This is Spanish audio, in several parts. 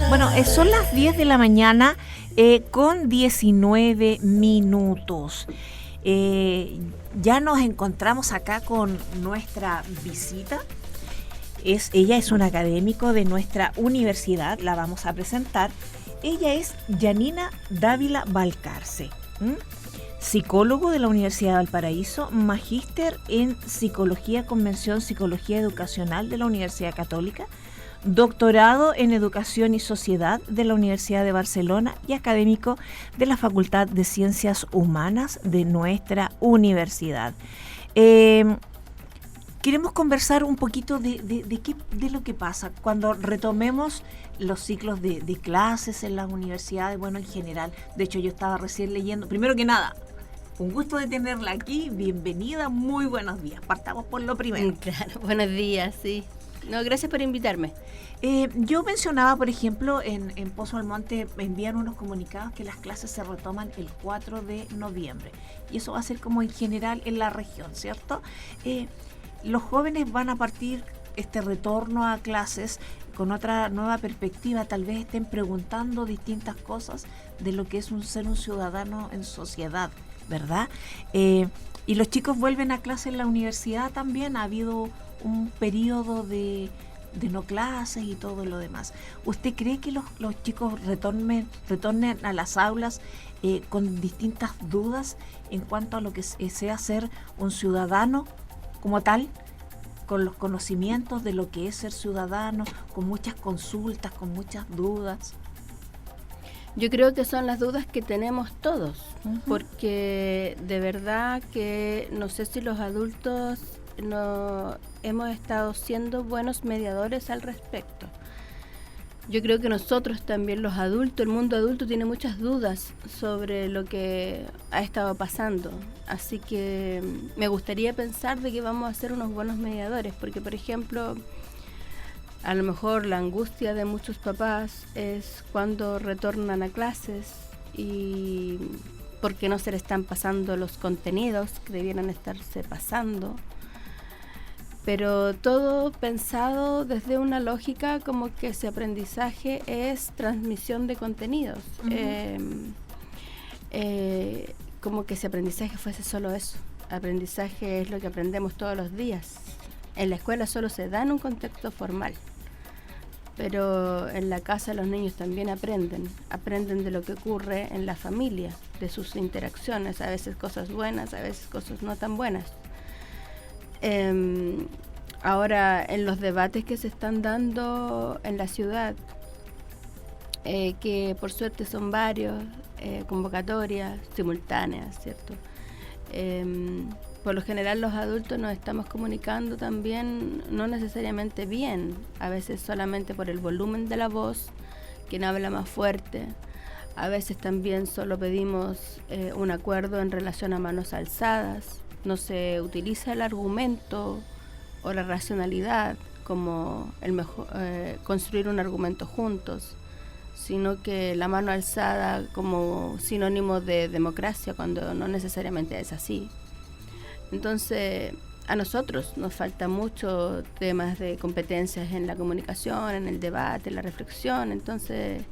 Bueno, son las 10 de la mañana con 19 minutos. Ya nos encontramos acá con nuestra visita. Ella es un académico de nuestra universidad, la vamos a presentar. Ella es Yanina Dávila Valcarce, psicólogo de la Universidad de Valparaíso, magíster en Psicología Convención Psicología Educacional de la Universidad Católica, doctorado en Educación y Sociedad de la Universidad de Barcelona y académico de la Facultad de Ciencias Humanas de nuestra universidad. Queremos conversar un poquito de lo que pasa cuando retomemos los ciclos de clases en las universidades, bueno, en general. De hecho, yo estaba recién leyendo, primero que nada, un gusto de tenerla aquí, bienvenida, muy buenos días. Partamos por lo primero. Claro, buenos días, sí. No, gracias por invitarme. Yo mencionaba, por ejemplo, en Pozo Almonte envían unos comunicados que las clases se retoman el 4 de noviembre. Y eso va a ser como en general en la región, ¿cierto? Los jóvenes van a partir este retorno a clases con otra nueva perspectiva, tal vez estén preguntando distintas cosas de lo que es ser un ciudadano en sociedad, ¿verdad? Y los chicos vuelven a clase en la universidad también, ha habido un periodo de no clases y todo lo demás. ¿Usted cree que los chicos retornen a las aulas con distintas dudas en cuanto a lo que sea ser un ciudadano como tal, con los conocimientos de lo que es ser ciudadano, con muchas consultas, con muchas dudas? Yo creo que son las dudas que tenemos todos, porque de verdad que no sé si los adultos no hemos estado siendo buenos mediadores al respecto. Yo creo que nosotros también, los adultos, el mundo adulto tiene muchas dudas sobre lo que ha estado pasando. Así que me gustaría pensar de que vamos a ser unos buenos mediadores, porque por ejemplo, a lo mejor la angustia de muchos papás es cuando retornan a clases y porque no se le están pasando los contenidos que debieran estarse pasando. Pero todo pensado desde una lógica como que ese aprendizaje es transmisión de contenidos. Como que ese aprendizaje fuese solo eso. Aprendizaje es lo que aprendemos todos los días. En la escuela solo se da en un contexto formal. Pero en la casa los niños también aprenden de lo que ocurre en la familia, de sus interacciones, a veces cosas buenas, a veces cosas no tan buenas. Ahora en los debates que se están dando en la ciudad, que por suerte son varios, convocatorias simultáneas, ¿cierto? Por lo general los adultos nos estamos comunicando también no necesariamente bien, a veces solamente por el volumen de la voz, quien habla más fuerte. A veces también solo pedimos un acuerdo en relación a manos alzadas. No se utiliza el argumento o la racionalidad como el mejor, construir un argumento juntos, sino que la mano alzada como sinónimo de democracia, cuando no necesariamente es así. Entonces, a nosotros nos falta mucho temas de competencias en la comunicación, en el debate, en la reflexión. Entonces,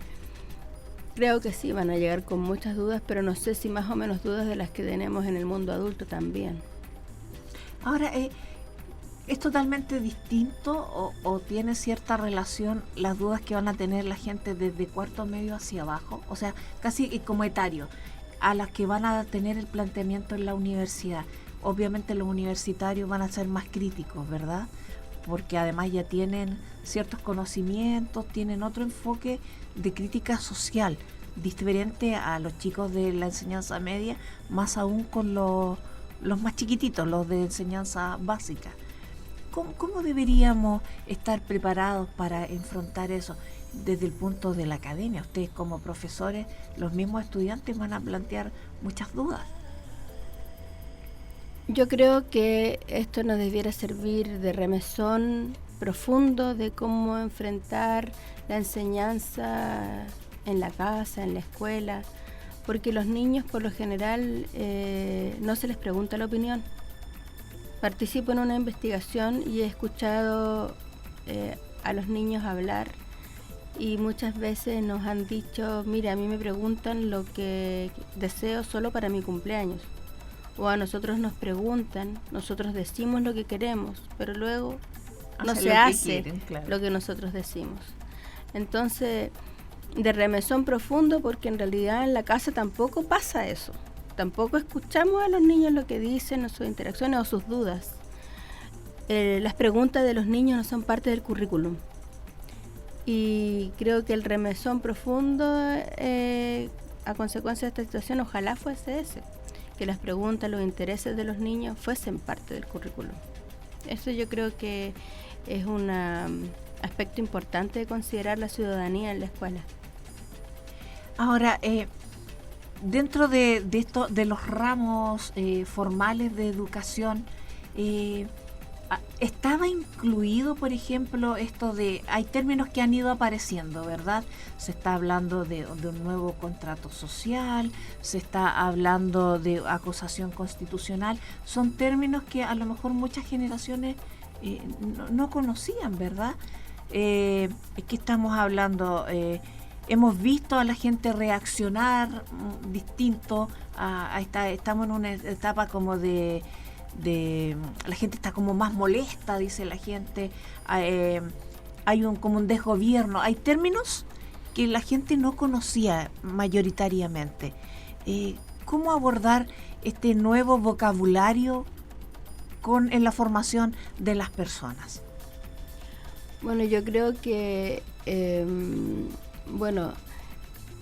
creo que sí, van a llegar con muchas dudas, pero no sé si más o menos dudas de las que tenemos en el mundo adulto también. Ahora, ¿es totalmente distinto o tiene cierta relación las dudas que van a tener la gente desde cuarto medio hacia abajo? O sea, casi como etario, a las que van a tener el planteamiento en la universidad. Obviamente los universitarios van a ser más críticos, ¿verdad? Porque además ya tienen ciertos conocimientos, tienen otro enfoque de crítica social, diferente a los chicos de la enseñanza media, más aún con los más chiquititos, los de enseñanza básica. ¿Cómo deberíamos estar preparados para enfrentar eso desde el punto de la academia? Ustedes como profesores, los mismos estudiantes van a plantear muchas dudas. Yo creo que esto nos debiera servir de remesón profundo de cómo enfrentar la enseñanza en la casa, en la escuela, porque los niños por lo general no se les pregunta la opinión. participo en una investigación y he escuchado a los niños hablar, y muchas veces nos han dicho, mira, a mí me preguntan lo que deseo solo para mi cumpleaños, o a nosotros nos preguntan, nosotros decimos lo que queremos, pero luego no se hace lo que nosotros decimos. Entonces, de remesón profundo, porque en realidad en la casa tampoco pasa eso, tampoco escuchamos a los niños lo que dicen, o sus interacciones o sus dudas. Las preguntas de los niños no son parte del currículum. Y creo que el remesón profundo a consecuencia de esta situación ojalá fuese ese, que las preguntas, los intereses de los niños fuesen parte del currículum. Eso yo creo que es un aspecto importante de considerar la ciudadanía en la escuela. Ahora, dentro de esto, de los ramos formales de educación, ¿estaba incluido, por ejemplo, esto de, hay términos que han ido apareciendo, ¿verdad? Se está hablando de un nuevo contrato social, se está hablando de acusación constitucional, son términos que a lo mejor muchas generaciones no conocían, ¿verdad? Es que estamos hablando, hemos visto a la gente reaccionar distinto a esta, estamos en una etapa como de la gente está como más molesta, dice la gente, hay como un desgobierno, hay términos que la gente no conocía mayoritariamente. ¿Cómo abordar este nuevo vocabulario en la formación de las personas? Bueno, yo creo que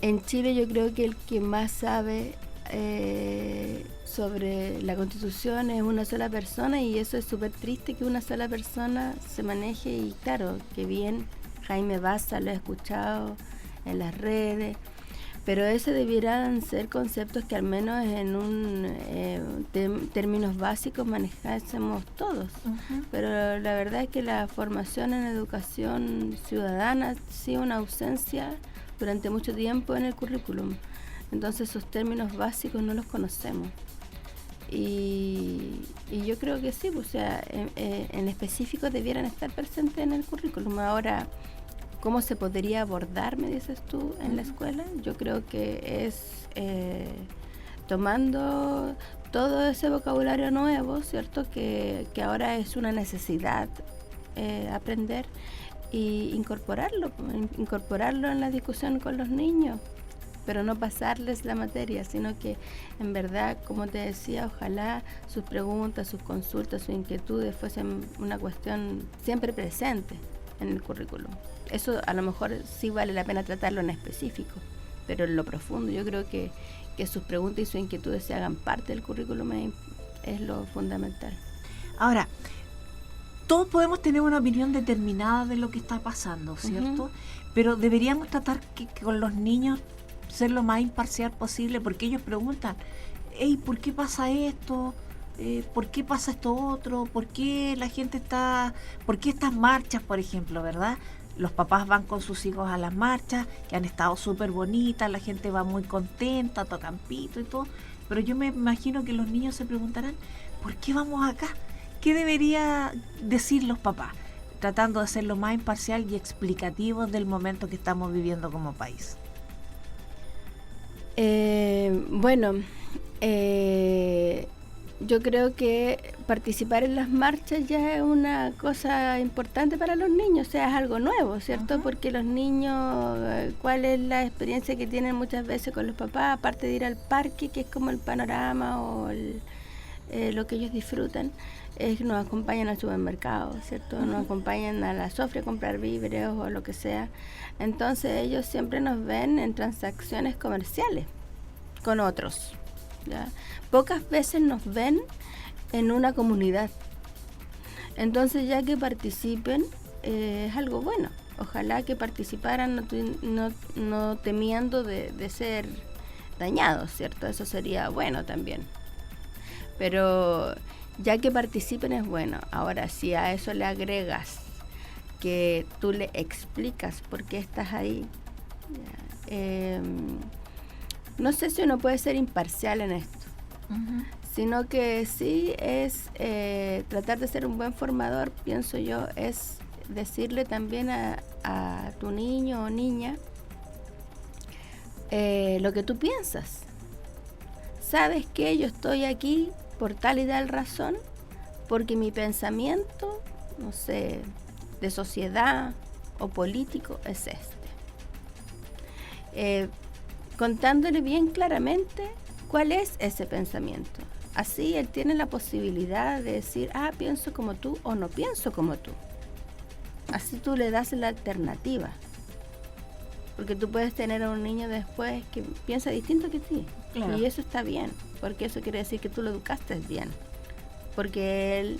en Chile yo creo que el que más sabe sobre la Constitución es una sola persona, y eso es súper triste que una sola persona se maneje. Y claro, que bien Jaime Baza lo he escuchado en las redes, pero ese debieran ser conceptos que al menos en términos básicos manejásemos todos. Uh-huh. Pero la verdad es que la formación en educación ciudadana ha sido una ausencia durante mucho tiempo en el currículum. Entonces esos términos básicos no los conocemos. Y yo creo que sí, o sea, en específico debieran estar presentes en el currículum. Ahora, ¿cómo se podría abordar, me dices tú, en la escuela? Yo creo que es tomando todo ese vocabulario nuevo, ¿cierto? Que ahora es una necesidad aprender, y incorporarlo en la discusión con los niños, pero no pasarles la materia, sino que en verdad, como te decía, ojalá sus preguntas, sus consultas, sus inquietudes fuesen una cuestión siempre presente en el currículum. Eso a lo mejor sí vale la pena tratarlo en específico, pero en lo profundo yo creo que sus preguntas y sus inquietudes se hagan parte del currículum es lo fundamental. Ahora, todos podemos tener una opinión determinada de lo que está pasando, ¿cierto? Uh-huh. Pero deberíamos tratar que con los niños ser lo más imparcial posible, porque ellos preguntan, hey, ¿por qué pasa esto? ¿Por qué pasa esto otro? ¿Por qué la gente por qué estas marchas, por ejemplo, verdad? Los papás van con sus hijos a las marchas, que han estado súper bonitas, la gente va muy contenta, tocan pito y todo, pero yo me imagino que los niños se preguntarán, ¿por qué vamos acá? ¿Qué debería decir los papás? Tratando de ser lo más imparcial y explicativo del momento que estamos viviendo como país. Yo creo que participar en las marchas ya es una cosa importante para los niños, o sea, es algo nuevo, ¿cierto? Uh-huh. Porque los niños, ¿cuál es la experiencia que tienen muchas veces con los papás? Aparte de ir al parque, que es como el panorama o lo que ellos disfrutan, es que nos acompañan al supermercado, ¿cierto? Uh-huh. Nos acompañan a la Sofre a comprar víveres o lo que sea. Entonces ellos siempre nos ven en transacciones comerciales con otros, ¿ya? Pocas veces nos ven en una comunidad. Entonces, ya que participen, es algo bueno. Ojalá que participaran no temiendo de ser dañados, ¿cierto? Eso sería bueno también. Pero ya que participen es bueno. Ahora, si a eso le agregas que tú le explicas por qué estás ahí, no sé si uno puede ser imparcial en esto. Uh-huh. sino que sí es tratar de ser un buen formador, pienso yo, es decirle también a tu niño o niña lo que tú piensas. ¿Sabes qué? Yo estoy aquí por tal y tal razón, porque mi pensamiento, no sé, de sociedad o político es contándole bien claramente cuál es ese pensamiento. Así él tiene la posibilidad de decir, pienso como tú o no pienso como tú. Así tú le das la alternativa. Porque tú puedes tener a un niño después que piensa distinto que ti. Claro. Y eso está bien, porque eso quiere decir que tú lo educaste bien. Porque él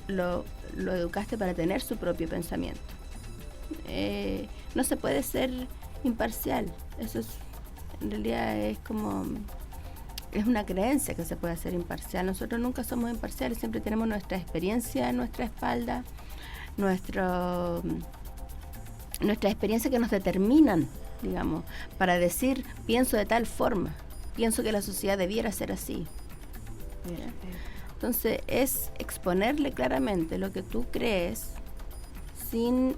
lo educaste para tener su propio pensamiento. No se puede ser imparcial. Eso en realidad es una creencia que se puede ser imparcial. Nosotros nunca somos imparciales, siempre tenemos nuestra experiencia en nuestra espalda, nuestra experiencia que nos determinan, digamos, para decir, pienso de tal forma, pienso que la sociedad debiera ser así. ¿Mira? Entonces es exponerle claramente lo que tú crees sin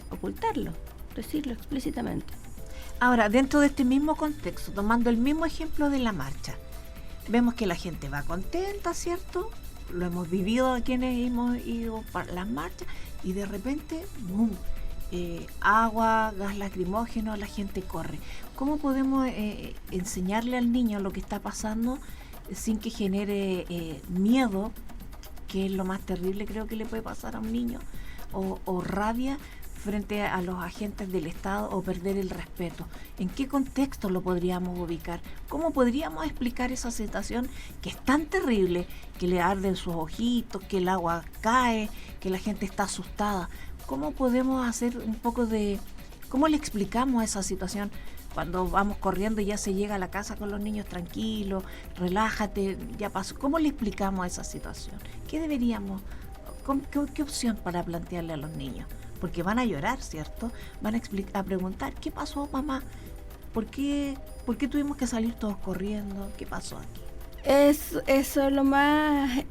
ocultarlo, decirlo explícitamente. Ahora, dentro de este mismo contexto, tomando el mismo ejemplo de la marcha, vemos que la gente va contenta, ¿cierto? Lo hemos vivido a quienes hemos ido para las marchas y de repente, ¡bum!, agua, gas lacrimógeno, la gente corre. ¿Cómo podemos enseñarle al niño lo que está pasando sin que genere miedo, que es lo más terrible creo que le puede pasar a un niño, o rabia frente a los agentes del Estado, o perder el respeto? ¿En qué contexto lo podríamos ubicar? ¿Cómo podríamos explicar esa situación que es tan terrible, que le arden sus ojitos, que el agua cae, que la gente está asustada? ¿Cómo podemos hacer un poco de... ¿Cómo le explicamos esa situación cuando vamos corriendo y ya se llega a la casa con los niños tranquilos, relájate, ya pasó? ¿Cómo le explicamos esa situación? ¿Qué deberíamos... ¿Qué opción para plantearle a los niños? Porque van a llorar, ¿cierto? Van a preguntar, ¿qué pasó, mamá? ¿Por qué tuvimos que salir todos corriendo? ¿Qué pasó aquí? Eso es lo más,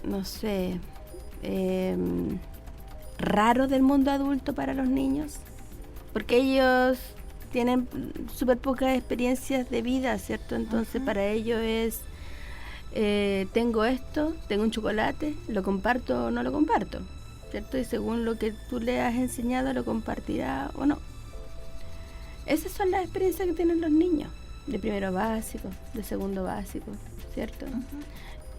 no sé, raro del mundo adulto para los niños, porque ellos tienen súper pocas experiencias de vida, ¿cierto? Entonces para ellos es, tengo esto, tengo un chocolate, lo comparto o no lo comparto, ¿cierto? Y según lo que tú le has enseñado, lo compartirá o no. Esas son las experiencias que tienen los niños, de primero básico, de segundo básico, ¿cierto?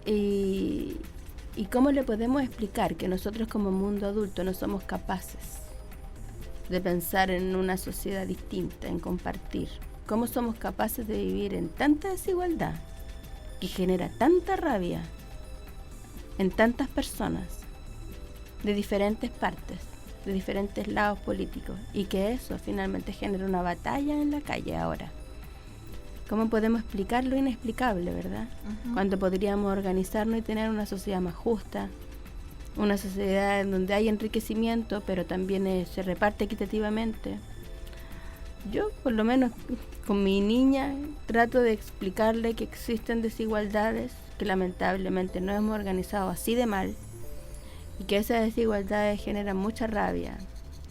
Y cómo le podemos explicar que nosotros como mundo adulto no somos capaces de pensar en una sociedad distinta, en compartir. ¿Cómo somos capaces de vivir en tanta desigualdad que genera tanta rabia en tantas personas de diferentes partes, de diferentes lados políticos, y que eso finalmente genera una batalla en la calle ahora? ¿Cómo podemos explicar lo inexplicable, verdad? Cuando podríamos organizarnos y tener una sociedad más justa, una sociedad en donde hay enriquecimiento, pero también se reparte equitativamente. Yo, por lo menos, con mi niña, trato de explicarle que existen desigualdades, que lamentablemente nos hemos organizado así de mal, y que esas desigualdades generan mucha rabia,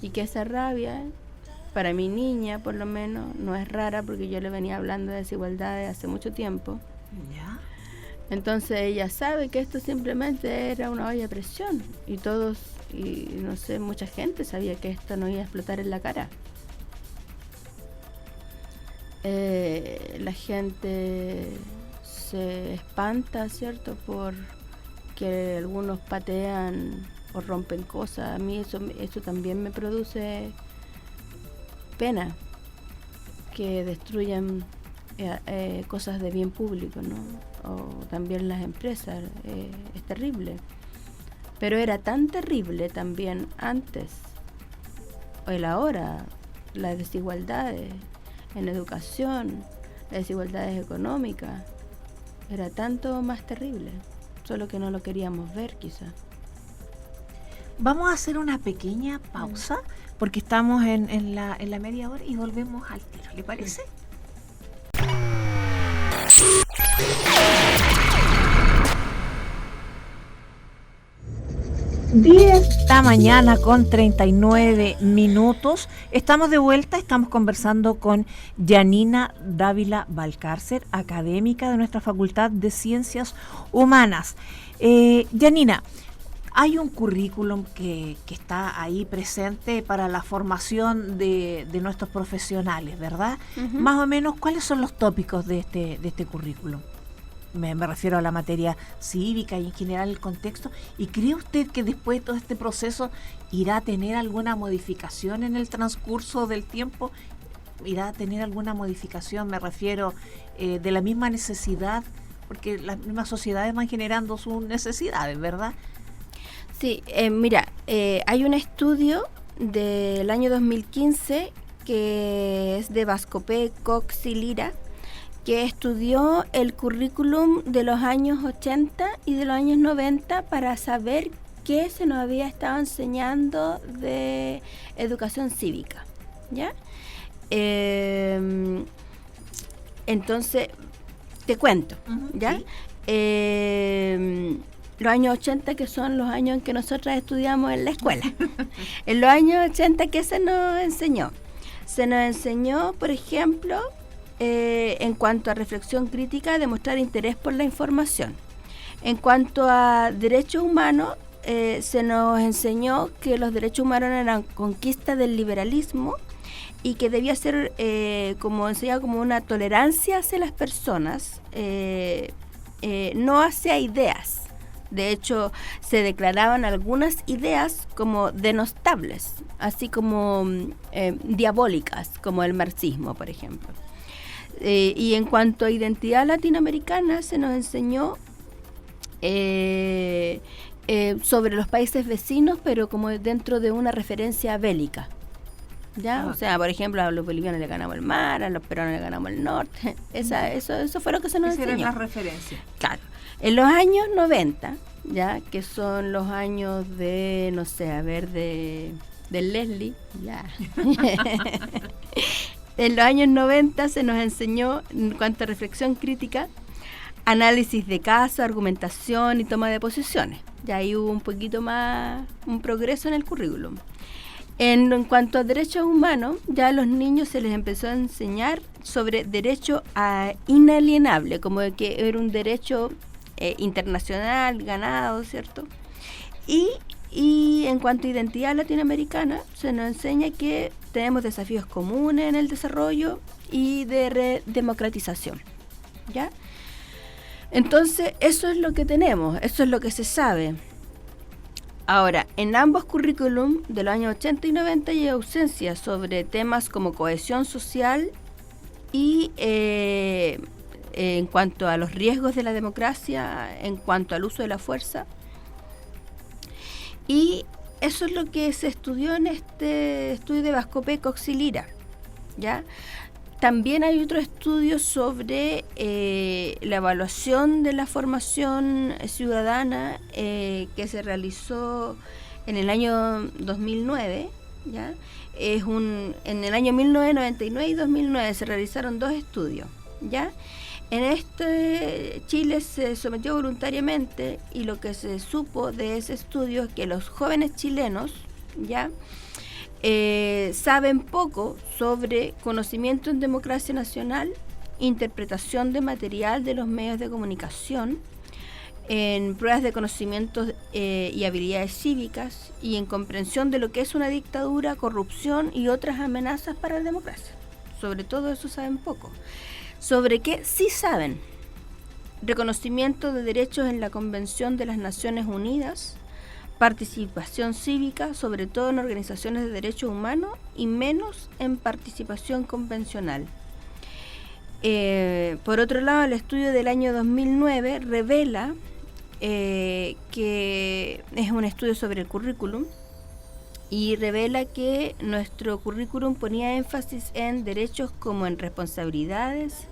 y que esa rabia, para mi niña por lo menos, no es rara, porque yo le venía hablando de desigualdades hace mucho tiempo. ¿Ya? Entonces ella sabe que esto simplemente era una olla de presión, y todos, y no sé, mucha gente sabía que esto no iba a explotar en la cara. La gente se espanta, ¿cierto?, por que algunos patean o rompen cosas. A mí eso también me produce pena, que destruyan cosas de bien público, ¿no? O también las empresas, es terrible. Pero era tan terrible también antes, o el ahora, las desigualdades en educación, las desigualdades económicas, era tanto más terrible, solo que no lo queríamos ver quizá. Vamos a hacer una pequeña pausa, porque estamos en la media hora y volvemos al tiro, ¿le parece? 10 de la mañana con 39 minutos. Estamos de vuelta, estamos conversando con Yanina Dávila Valcárcer, académica de nuestra Facultad de Ciencias Humanas. Yanina, hay un currículum que está ahí presente para la formación de nuestros profesionales, ¿verdad? Uh-huh. Más o menos, ¿cuáles son los tópicos de este currículum? Me refiero a la materia cívica y en general el contexto. ¿Y cree usted que después de todo este proceso irá a tener alguna modificación en el transcurso del tiempo? ¿Irá a tener alguna modificación? Me refiero de la misma necesidad, porque las mismas sociedades van generando sus necesidades, ¿verdad? Sí, mira, hay un estudio del año 2015 que es de Vascopé, Cox y Lira, que estudió el currículum de los años 80 y de los años 90 para saber qué se nos había estado enseñando de educación cívica, ¿ya? Entonces, te cuento, ¿ya? Sí. Los años 80, que son los años en que nosotras estudiamos en la escuela. En los años 80, ¿qué se nos enseñó? Se nos enseñó, por ejemplo, en cuanto a reflexión crítica, demostrar interés por la información. En cuanto a derechos humanos, se nos enseñó que los derechos humanos eran conquista del liberalismo y que debía ser, como enseñado, como una tolerancia hacia las personas, no hacia ideas. De hecho, se declaraban algunas ideas como denostables, así como diabólicas, como el marxismo, por ejemplo. Y en cuanto a identidad latinoamericana, se nos enseñó sobre los países vecinos, pero como dentro de una referencia bélica, ¿ya? O sea, por ejemplo, a los bolivianos le ganamos el mar, a los peruanos le ganamos el norte. Eso fue lo que se nos enseñó. Esa era la referencia. Claro. En los años 90, ya, que son los años de, no sé, a ver, de Leslie, ya. En los años 90 se nos enseñó, en cuanto a reflexión crítica, análisis de caso, argumentación y toma de posiciones. Ya ahí hubo un poquito más, un progreso en el currículum. En cuanto a derechos humanos, ya a los niños se les empezó a enseñar sobre derecho inalienable, como que era un derecho internacional, ganado, ¿cierto? Y en cuanto a identidad latinoamericana, se nos enseña que tenemos desafíos comunes en el desarrollo y de redemocratización, ¿ya? Entonces, eso es lo que tenemos, eso es lo que se sabe. Ahora, en ambos currículum de los años 80 y 90 hay ausencia sobre temas como cohesión social y en cuanto a los riesgos de la democracia, en cuanto al uso de la fuerza. Y eso es lo que se estudió en este estudio de Vascopé, Cox y Lira, ¿ya? También hay otro estudio sobre la evaluación de la formación ciudadana que se realizó en el año 2009, ¿ya? En el año 1999 y 2009 se realizaron 2 estudios, ¿ya? En Chile se sometió voluntariamente, y lo que se supo de ese estudio es que los jóvenes chilenos, ¿ya?, saben poco sobre conocimiento en democracia nacional, interpretación de material de los medios de comunicación, en pruebas de conocimientos y habilidades cívicas, y en comprensión de lo que es una dictadura, corrupción y otras amenazas para la democracia. Sobre todo eso saben poco. ¿Sobre qué sí saben? Reconocimiento de derechos en la Convención de las Naciones Unidas, participación cívica, sobre todo en organizaciones de derechos humanos, y menos en participación convencional. Por otro lado, el estudio del año 2009 revela que es un estudio sobre el currículum, y revela que nuestro currículum ponía énfasis en derechos como en responsabilidades,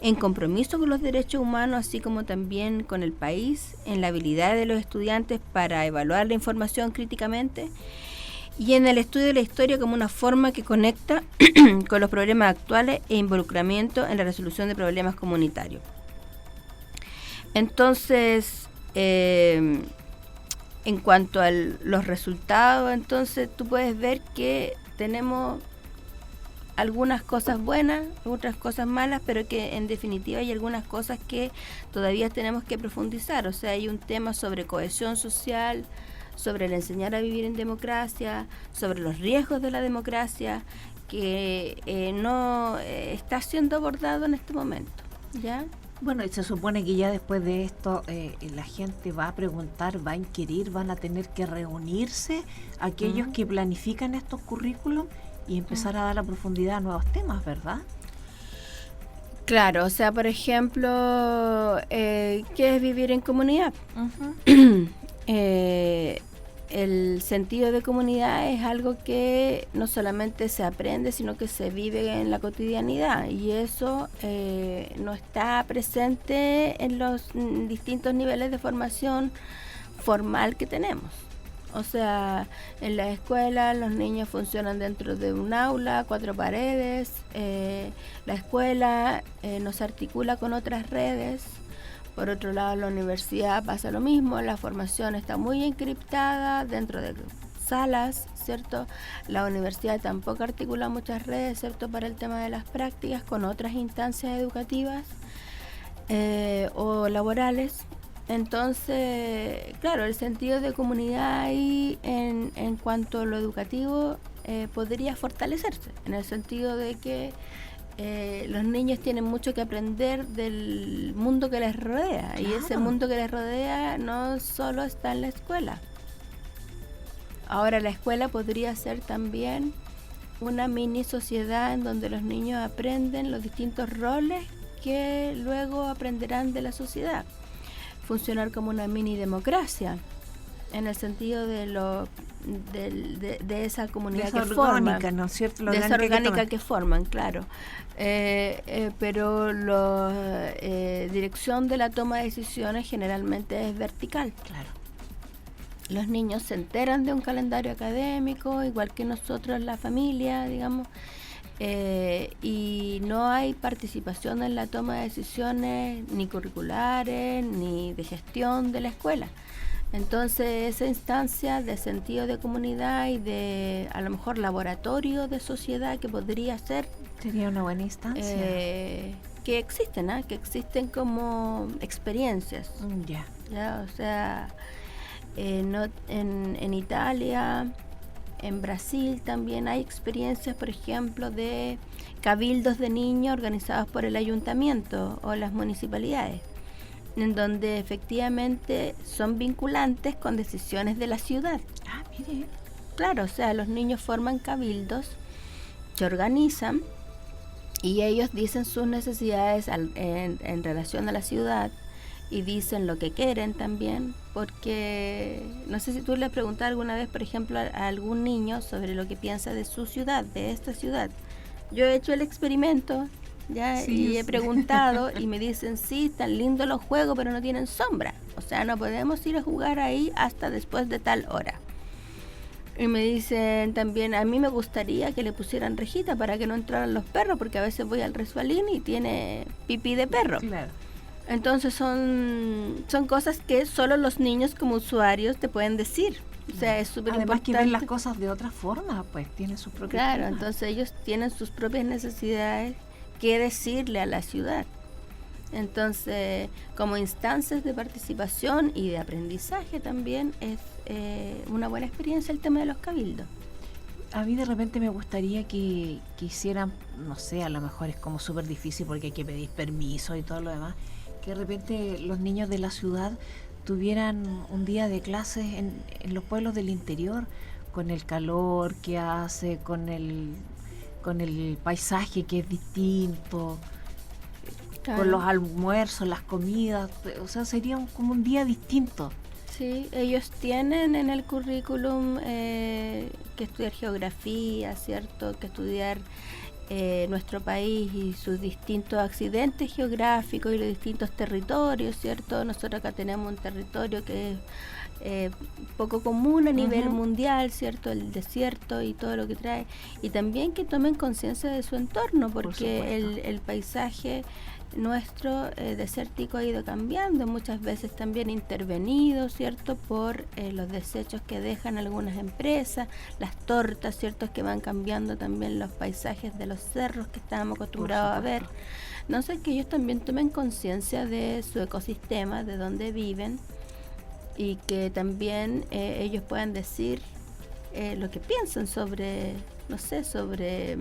en compromiso con los derechos humanos, así como también con el país, en la habilidad de los estudiantes para evaluar la información críticamente, y en el estudio de la historia como una forma que conecta con los problemas actuales e involucramiento en la resolución de problemas comunitarios. Entonces, en cuanto a los resultados, entonces tú puedes ver que tenemos algunas cosas buenas, otras cosas malas, pero que en definitiva hay algunas cosas que todavía tenemos que profundizar. O sea, hay un tema sobre cohesión social, sobre el enseñar a vivir en democracia, sobre los riesgos de la democracia, que no está siendo abordado en este momento, ¿ya? Bueno, y se supone que ya después de esto la gente va a preguntar, va a inquirir, van a tener que reunirse aquellos que planifican estos currículum y empezar a dar la profundidad a nuevos temas, ¿verdad? Claro, o sea, por ejemplo, ¿qué es vivir en comunidad? El sentido de comunidad es algo que no solamente se aprende, sino que se vive en la cotidianidad, y eso no está presente en los distintos niveles de formación formal que tenemos. O sea, en la escuela los niños funcionan dentro de un aula, 4 paredes, la escuela no se articula con otras redes. Por otro lado, en la universidad pasa lo mismo, la formación está muy encriptada dentro de salas, ¿cierto? La universidad tampoco articula muchas redes, ¿cierto?, para el tema de las prácticas con otras instancias educativas o laborales. Entonces, claro, el sentido de comunidad ahí en cuanto a lo educativo podría fortalecerse, en el sentido de que los niños tienen mucho que aprender del mundo que les rodea. Claro. Y ese mundo que les rodea no solo está en la escuela. Ahora, la escuela podría ser también una mini sociedad en donde los niños aprenden los distintos roles que luego aprenderán de la sociedad. Funcionar como una mini democracia, en el sentido de esa comunidad que forman, ¿no es cierto? De esa orgánica que forman, claro. Pero la dirección de la toma de decisiones generalmente es vertical. Claro. Los niños se enteran de un calendario académico, igual que nosotros, la familia, digamos, y no hay participación en la toma de decisiones ni curriculares ni de gestión de la escuela. Entonces, esa instancia de sentido de comunidad y de, a lo mejor, laboratorio de sociedad que podría ser... Sería una buena instancia. Que existen, que existen como experiencias. Ya, o sea, no, en Italia, en Brasil también hay experiencias, por ejemplo, de cabildos de niños organizados por el ayuntamiento o las municipalidades, en donde efectivamente son vinculantes con decisiones de la ciudad. Ah, mire. Claro, o sea, los niños forman cabildos, se organizan y ellos dicen sus necesidades en relación a la ciudad y dicen lo que quieren también, porque no sé si tú le preguntas alguna vez, por ejemplo, a algún niño sobre lo que piensa de su ciudad, de esta ciudad. Yo he hecho el experimento, ya, sí, y he preguntado y me dicen, sí, están lindos los juegos, pero no tienen sombra. O sea, no podemos ir a jugar ahí hasta después de tal hora. Y me dicen también, a mí me gustaría que le pusieran rejita para que no entraran los perros, porque a veces voy al Resbalín y tiene pipí de perro. Claro. Entonces son cosas que solo los niños como usuarios te pueden decir. O sea, es súper importante. Además que ven las cosas de otra forma, pues tienen sus propias Claro, temas. entonces ellos tienen sus propias necesidades que decirle a la ciudad. Entonces, como instancias de participación y de aprendizaje también es una buena experiencia el tema de los cabildos. A mí de repente me gustaría que hicieran, no sé, a lo mejor es como súper difícil porque hay que pedir permiso y todo lo demás, que de repente los niños de la ciudad tuvieran un día de clases en los pueblos del interior, con el calor que hace, con el paisaje que es distinto, claro, con los almuerzos, las comidas, o sea, sería como un día distinto. Sí, ellos tienen en el currículum que estudiar geografía, ¿cierto? Que estudiar nuestro país y sus distintos accidentes geográficos y los distintos territorios, ¿cierto? Nosotros acá tenemos un territorio que es poco común a nivel mundial, ¿cierto? El desierto y todo lo que trae. Y también que tomen conciencia de su entorno, porque el paisaje nuestro desértico ha ido cambiando, muchas veces también intervenido, ¿cierto? Por los desechos que dejan algunas empresas, las tortas, ¿cierto? Que van cambiando también los paisajes de los cerros que estábamos acostumbrados a ver. Entonces, que ellos también tomen conciencia de su ecosistema, de dónde viven, y que también ellos puedan decir lo que piensan sobre, no sé, sobre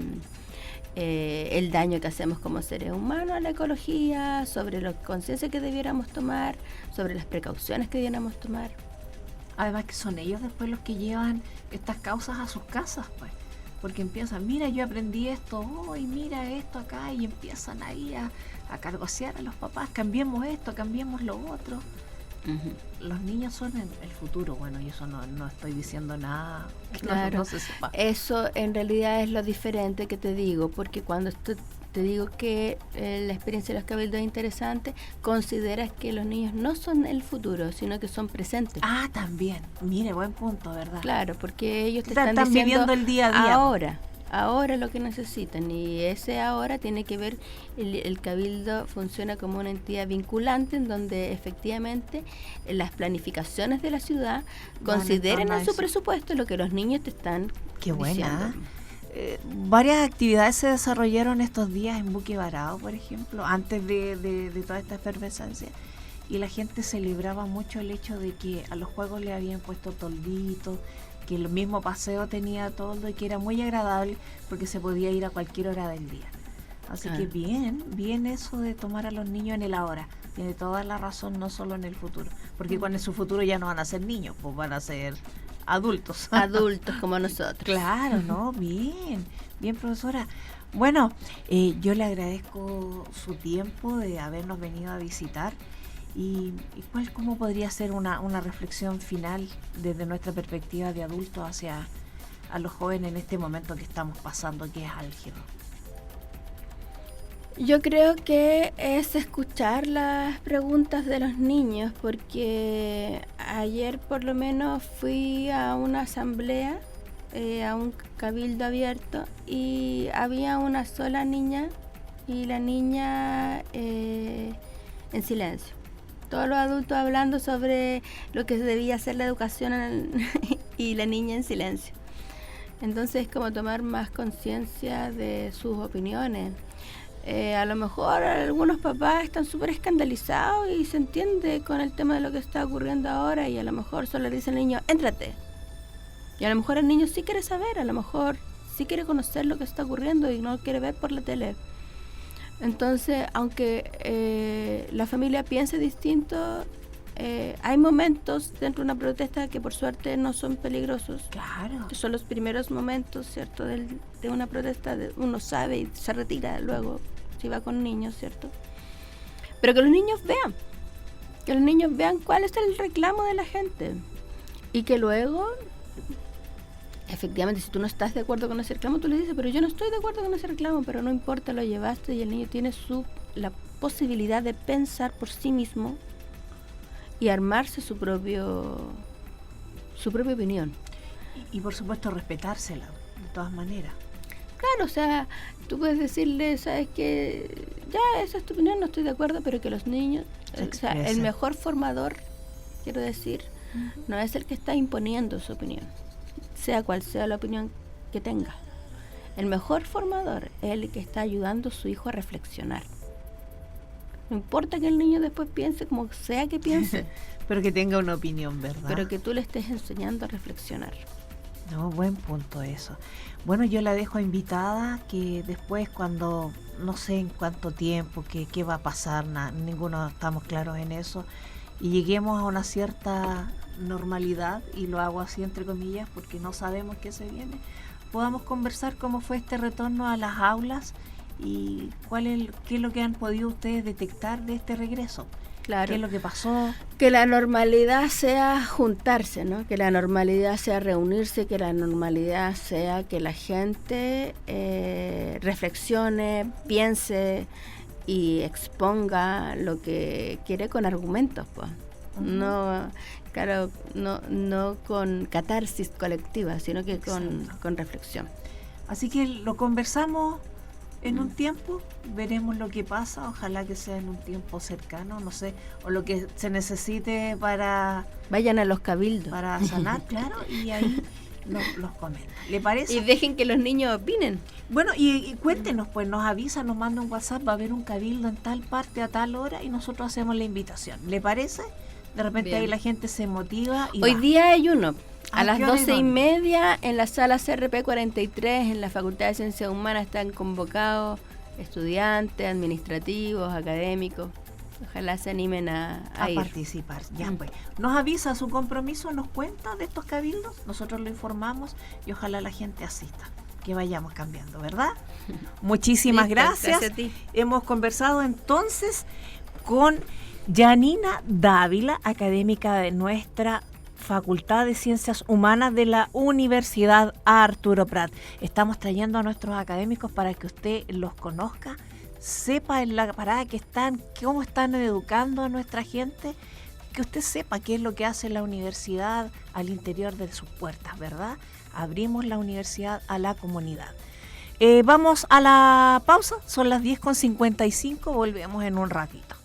el daño que hacemos como seres humanos a la ecología, sobre la conciencia que debiéramos tomar, sobre las precauciones que debiéramos tomar. Además que son ellos después los que llevan estas causas a sus casas, pues, porque empiezan, mira, yo aprendí esto hoy, mira esto acá, y empiezan ahí a cargosear a los papás, cambiemos esto, cambiemos lo otro. Los niños son el futuro, bueno, y eso no estoy diciendo nada, claro, no se sepa. Eso en realidad es lo diferente que te digo, porque cuando te digo que la experiencia de los cabildos es interesante, consideras que los niños no son el futuro, sino que son presentes. Ah, también, mire, buen punto, ¿verdad? Claro, porque ellos te están diciendo viviendo el día a día. Ahora lo que necesitan, y ese ahora tiene que ver, el cabildo funciona como una entidad vinculante en donde efectivamente las planificaciones de la ciudad consideren en su presupuesto lo que los niños te están Qué diciendo. Buena. Varias actividades se desarrollaron estos días en Buque Barao, por ejemplo, antes de toda esta efervescencia, y la gente celebraba mucho el hecho de que a los juegos le habían puesto tolditos, que el mismo paseo tenía toldo y que era muy agradable porque se podía ir a cualquier hora del día. Así que bien eso de tomar a los niños en el ahora. Tiene toda la razón, no solo en el futuro, porque con su futuro ya no van a ser niños, pues van a ser adultos. Adultos como nosotros. Claro, ¿no? Bien, profesora. Bueno, yo le agradezco su tiempo de habernos venido a visitar. ¿Y cómo podría ser una reflexión final desde nuestra perspectiva de adultos hacia a los jóvenes en este momento que estamos pasando, que es álgido? Yo creo que es escuchar las preguntas de los niños, porque ayer por lo menos fui a una asamblea, a un cabildo abierto, y había una sola niña, y la niña en silencio. Todos los adultos hablando sobre lo que debía ser la educación y la niña en silencio. Entonces es como tomar más conciencia de sus opiniones. A lo mejor algunos papás están súper escandalizados y se entiende con el tema de lo que está ocurriendo ahora, y a lo mejor solo le dice al niño, éntrate. Y a lo mejor el niño sí quiere saber, a lo mejor sí quiere conocer lo que está ocurriendo y no quiere ver por la tele. Entonces, aunque la familia piense distinto, hay momentos dentro de una protesta que por suerte no son peligrosos. Claro. Son los primeros momentos, ¿cierto? De una protesta, uno sabe y se retira luego si va con niños, ¿cierto? Pero que los niños vean cuál es el reclamo de la gente, y que luego, efectivamente, si tú no estás de acuerdo con ese reclamo, tú le dices, pero yo no estoy de acuerdo con ese reclamo, pero no importa, lo llevaste, y el niño tiene la posibilidad de pensar por sí mismo y armarse su propia opinión. Y por supuesto respetársela, de todas maneras. Claro, o sea, tú puedes decirle, sabes que ya esa es tu opinión, no estoy de acuerdo, pero que los niños, o sea, el mejor formador, quiero decir, no es el que está imponiendo su opinión, sea cual sea la opinión que tenga. El mejor formador es el que está ayudando a su hijo a reflexionar. No importa que el niño después piense como sea que piense, pero que tenga una opinión, ¿verdad? pero que tú le estés enseñando a reflexionar. No, buen punto eso. Bueno, yo la dejo invitada, que después cuando, no sé en cuánto tiempo, qué va a pasar, ninguno estamos claros en eso, y lleguemos a una cierta normalidad, y lo hago así entre comillas porque no sabemos qué se viene, podamos conversar cómo fue este retorno a las aulas y qué es lo que han podido ustedes detectar de este regreso. Claro. ¿Qué es lo que pasó? Que la normalidad sea juntarse, ¿no? Que la normalidad sea reunirse, que la normalidad sea que la gente reflexione, piense y exponga lo que quiere con argumentos, pues. No, claro, no con catarsis colectiva, sino que con reflexión. Así que lo conversamos en un tiempo, veremos lo que pasa, ojalá que sea en un tiempo cercano, no sé, o lo que se necesite para... Vayan a los cabildos. Para sanar, claro, y ahí los comentan. ¿Le parece? Y dejen que los niños opinen. Bueno, y cuéntenos, pues nos avisa, nos manda un WhatsApp, va a haber un cabildo en tal parte a tal hora y nosotros hacemos la invitación. ¿Le parece? De repente Bien. ahí la gente se motiva y Hoy va. día hay uno. A las ¿qué hora y 12:30 en la sala CRP 43 en la Facultad de Ciencias Humanas están convocados estudiantes, administrativos, académicos. Ojalá se animen a ir. Participar. Ya, pues. Nos avisa su compromiso, nos cuenta de estos cabildos, nosotros lo informamos y ojalá la gente asista, que vayamos cambiando, ¿verdad? Muchísimas Listo, gracias. gracias a ti. Hemos conversado entonces con Yanina Dávila, académica de nuestra Facultad de Ciencias Humanas de la Universidad Arturo Prat. Estamos trayendo a nuestros académicos para que usted los conozca, sepa en la parada que están, cómo están educando a nuestra gente, que usted sepa qué es lo que hace la universidad al interior de sus puertas, ¿verdad? Abrimos la universidad a la comunidad. Vamos a la pausa, son las 10:55, volvemos en un ratito.